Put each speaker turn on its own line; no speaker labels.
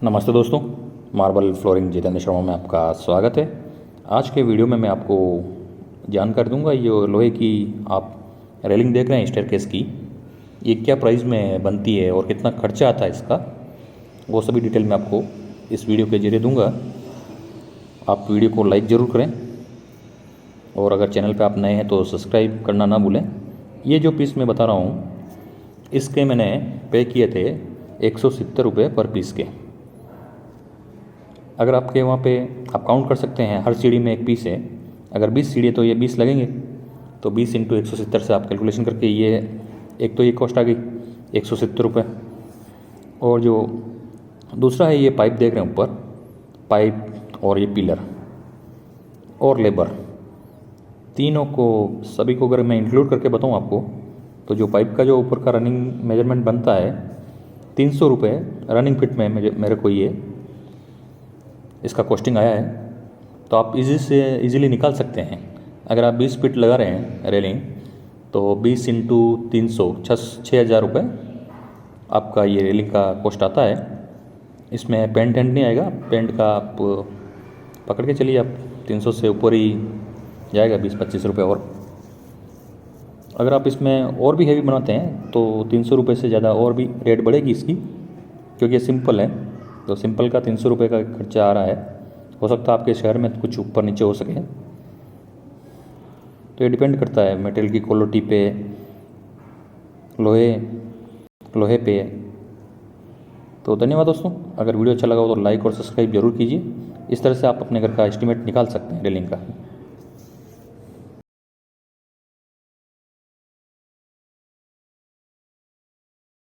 नमस्ते दोस्तों, marble flooring Jitendra Sharma में आपका स्वागत है। आज के वीडियो में मैं आपको जानकारी दूंगा ये लोहे की आप रेलिंग देख रहे हैं स्टेयरकेस की, ये क्या प्राइस में बनती है और कितना खर्चा आता है इसका, वो सभी डिटेल मैं आपको इस वीडियो के जरिए दूंगा। आप वीडियो को लाइक ज़रूर करें और अगर चैनल पे आप नए हैं तो सब्सक्राइब करना ना भूलें। ये जो पीस मैं बता रहा हूँ इसके मैंने पे किए थे 170 रुपये पर पीस के। अगर आपके वहाँ पे आप काउंट कर सकते हैं, हर सीढ़ी में एक पीस है। अगर 20 सीढ़ी है तो ये 20 लगेंगे, तो 20 इंटू 170 से आप कैलकुलेशन करके ये एक तो ये कॉस्ट आ गई 170 रुपये। और जो दूसरा है ये पाइप देख रहे हैं ऊपर, पाइप और ये पिलर और लेबर, तीनों को सभी को अगर मैं इंक्लूड करके बताऊँ आपको तो जो पाइप का जो ऊपर का रनिंग मेजरमेंट बनता है 300 रुपये रनिंग फिट में मेरे को ये इसका कॉस्टिंग आया है। तो आप इजीली निकाल सकते हैं। अगर आप 20 फीट लगा रहे हैं रेलिंग तो 20 इंटू 300 6,000 रुपये आपका ये रेलिंग का कॉस्ट आता है। इसमें पेंट नहीं आएगा, पेंट का आप पकड़ के चलिए, आप 300 से ऊपर ही जाएगा, 20-25 रुपये। और अगर आप इसमें और भी हैवी बनाते हैं तो 300 रुपये से ज़्यादा और भी रेट बढ़ेगी इसकी, क्योंकि ये सिंपल है। तो सिंपल का 300 रुपये का खर्चा आ रहा है। हो सकता है आपके शहर में कुछ ऊपर नीचे हो सके, तो ये डिपेंड करता है मटेरियल की क्वालिटी पे, लोहे पे। तो धन्यवाद दोस्तों, अगर वीडियो अच्छा लगा हो तो लाइक और सब्सक्राइब जरूर कीजिए। इस तरह से आप अपने घर का एस्टीमेट निकाल सकते हैं रेलिंग का।